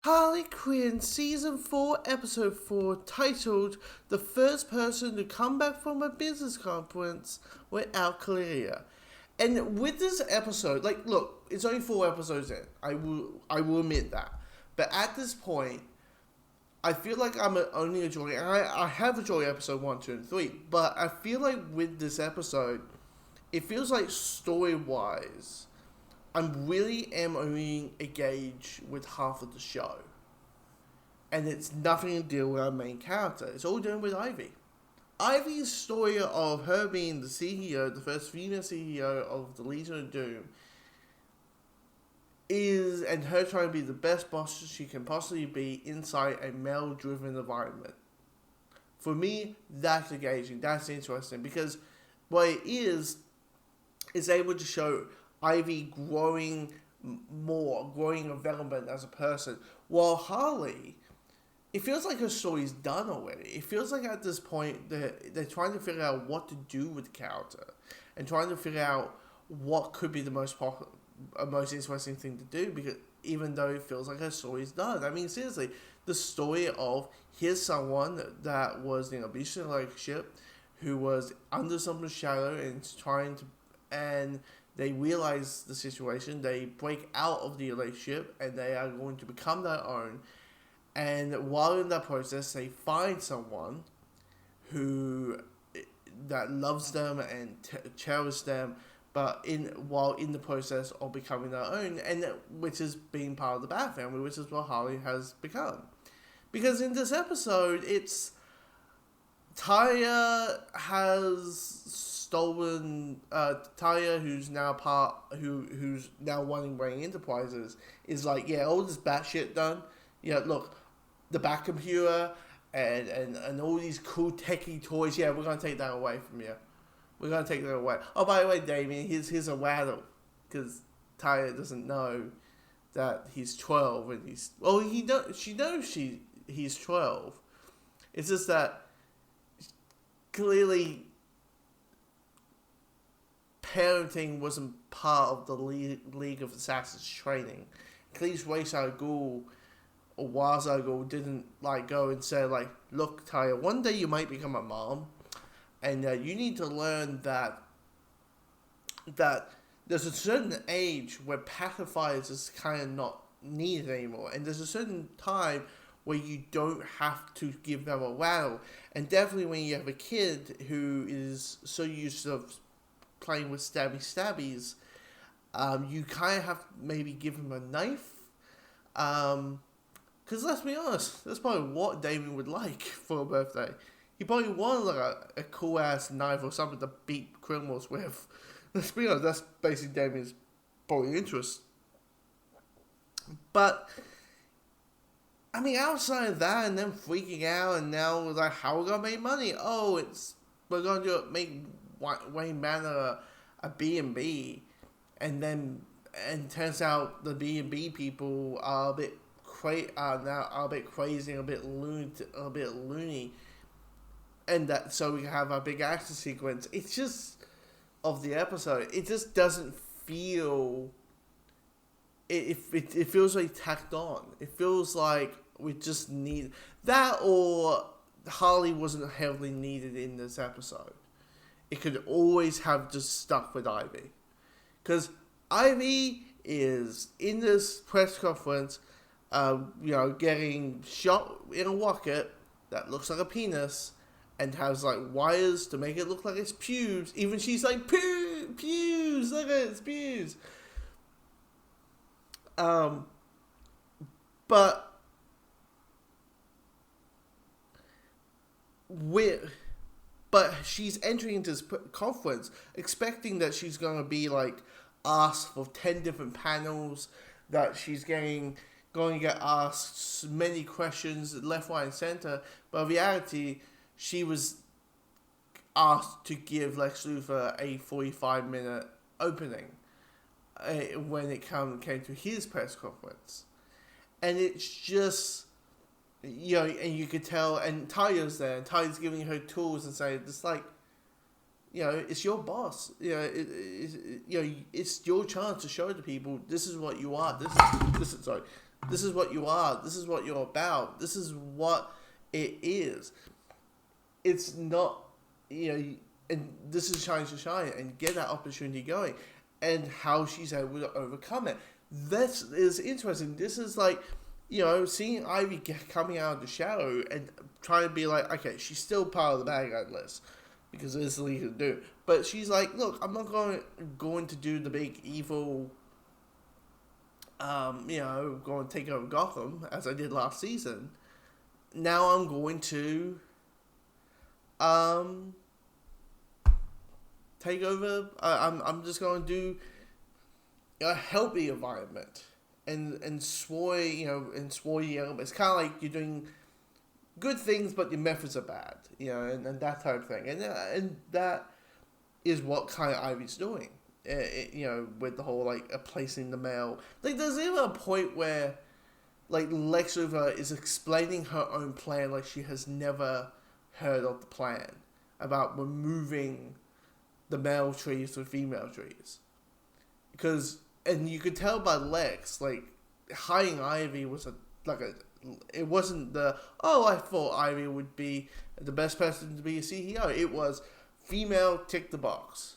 Harley Quinn Season 4, Episode 4, titled The First Person to Come Back from a Business Conference Without Chlamydia. And with this episode, look, it's only 4 episodes in. I will admit that. But at this point, I feel like I'm only enjoying, and I have enjoyed episode 1, 2, and 3, but I feel like with this episode, it feels like story-wise, I am only engaged with half of the show. And it's nothing to do with our main character. It's all doing with Ivy. Ivy's story of her being the CEO, the first female CEO of the Legion of Doom, and her trying to be the best boss she can possibly be inside a male-driven environment. For me, that's engaging. That's interesting because what it is able to show Ivy growing development as a person. While Harley, it feels like her story's done already. It feels like at this point they're trying to figure out what to do with the character and trying to figure out what could be the most interesting thing to do, because even though it feels like her story's done. I mean, seriously, the story of here's someone that was in an abusive relationship who was under someone's shadow and they realize the situation, they break out of the relationship, and they are going to become their own. And while in that process, they find someone that loves them and cherishes them, but while in the process of becoming their own, and which is being part of the Bat family, which is what Harley has become. Because in this episode, it's Taya has stolen. Taya, who's now running Wayne Enterprises, is like, yeah, all this bat shit done. Yeah, look, the Bat computer and all these cool techie toys. Yeah, we're gonna take that away from you. We're gonna take that away. Oh, by the way, Damien, here's a rattle, because Taya doesn't know that he's 12, and she knows he's 12. It's just that clearly parenting wasn't part of the League of Assassins training. At least Ra's al Ghul or Ra's al Ghul didn't go and say look, Taya, one day you might become a mom, and you need to learn that there's a certain age where pacifiers is kind of not needed anymore, and there's a certain time where you don't have to give them a rattle. And definitely when you have a kid who is so used to playing with stabbies, you kind of have to maybe give him a knife. Because let's be honest, that's probably what Damien would like for a birthday. He probably wanted a cool ass knife or something to beat criminals with. Let's be honest, that's basically Damien's probably interest. But I mean, outside of that, and then freaking out, and now how are we gonna make money? Oh, we're gonna make Wayne Manor a B&B, and turns out the B&B people are a bit crazy, and a bit loony, and that so we can have a big action sequence. It's just of the episode. It just doesn't feel. It feels like tacked on. It feels like we just need that, or Harley wasn't heavily needed in this episode. It could always have just stuck with Ivy, because Ivy is in this press conference, getting shot in a rocket that looks like a penis and has wires to make it look like it's pubes. Even she's like, pubes, look at it, it's pubes. But she's entering into this conference expecting that she's going to be asked for 10 different panels, that she's going to get asked many questions left, right, and center. But in reality, she was asked to give Lex Luthor a 45-minute opening when it came to his press conference. And it's just, and you could tell, and Taya's there, and Taya's giving her tools and saying, it's it's your boss. It's your chance to show to people, this is what you are. This is sorry. This is what you are. This is what you're about. This is what it is. It's not, and this is trying to shine and get that opportunity going, and how she's able to overcome it. This is interesting. This is like, seeing Ivy coming out of the shadow and trying to be like, okay, she's still part of the bad guy list because it's illegal to do. But she's like, look, I'm not going to do the big evil, going to take over Gotham as I did last season. Now I'm going to, take over. I'm just going to do a healthy environment and sway the elements. It's kind of like you're doing good things, but your methods are bad, and that type of thing. And that is what kind of Ivy's doing, with the whole, like, placing the mail. Like, there's even a point where, like, Lex Luthor is explaining her own plan like she has never heard of the plan about removing the male trees to female trees. And you could tell by Lex, like, hiring Ivy was it wasn't I thought Ivy would be the best person to be a CEO. It was female, tick the box.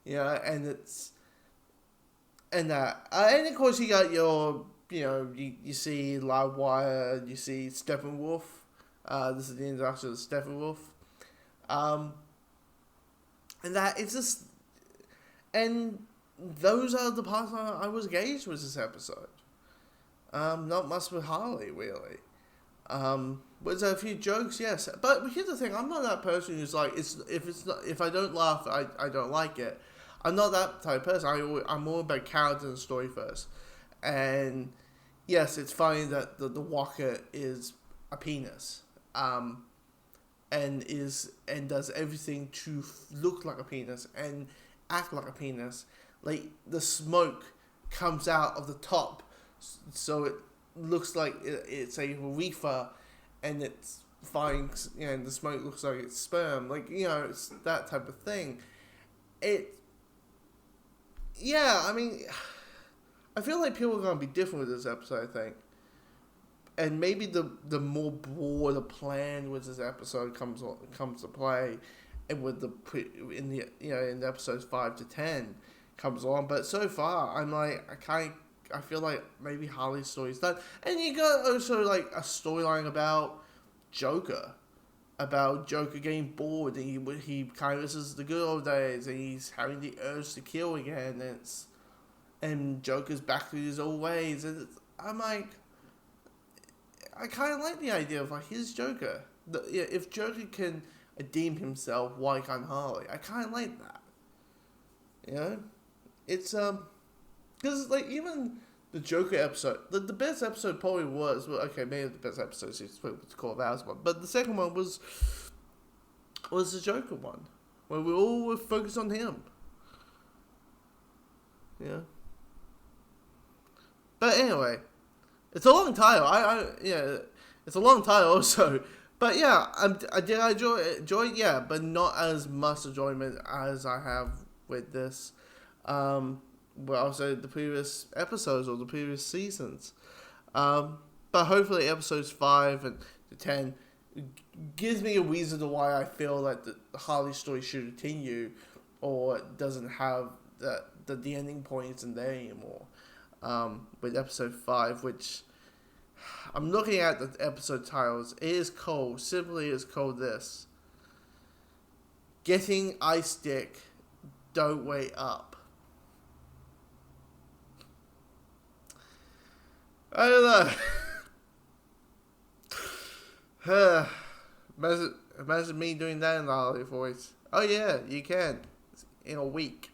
And and of course you got your, you see Livewire, you see Steppenwolf. This is the introduction of Steppenwolf. And that it's just, and those are the parts I was engaged with this episode. Not much with Harley, really. Was there a few jokes? Yes. But here's the thing, I'm not that person who's like, if I don't laugh, I don't like it. I'm not that type of person. I'm more about character and story first. And yes, it's funny that the Walker is a penis. And does everything to look like a penis and act like a penis. Like, the smoke comes out of the top, so it looks like it's a reefer, and it's fine, and the smoke looks like it's sperm. Like, it's that type of thing. I feel like people are going to be different with this episode, I think. And maybe the more broader plan with this episode comes to play, and with in the episodes 5 to 10 comes on. But so far, I'm like, I feel like maybe Harley's story's done. And you got also like a storyline about Joker getting bored, and he kind of misses the good old days, and he's having the urge to kill again, and Joker's back to his old ways, and I'm like, I kind of like the idea of, like, his Joker. If Joker can redeem himself, why can't Harley? I kind of like that. It's, because, like, even the Joker episode, the best episode probably was, well, okay, maybe the best episode is to call that one, but the second one was the Joker one, where we all were focused on him. But anyway, it's a long title. It's a long title also. But yeah, I enjoy it, yeah, but not as much enjoyment as I have with this. Also the previous episodes or the previous seasons. But hopefully episodes 5 and 10 gives me a reason to why I feel that the Harley story should continue, or doesn't have the ending point isn't there anymore. With episode 5, which I'm looking at the episode titles. It is called, simply is called this: Getting Ice Dick, Don't Wait Up. I don't know. Imagine me doing that in the Harley voice. Oh yeah, you can. In a week.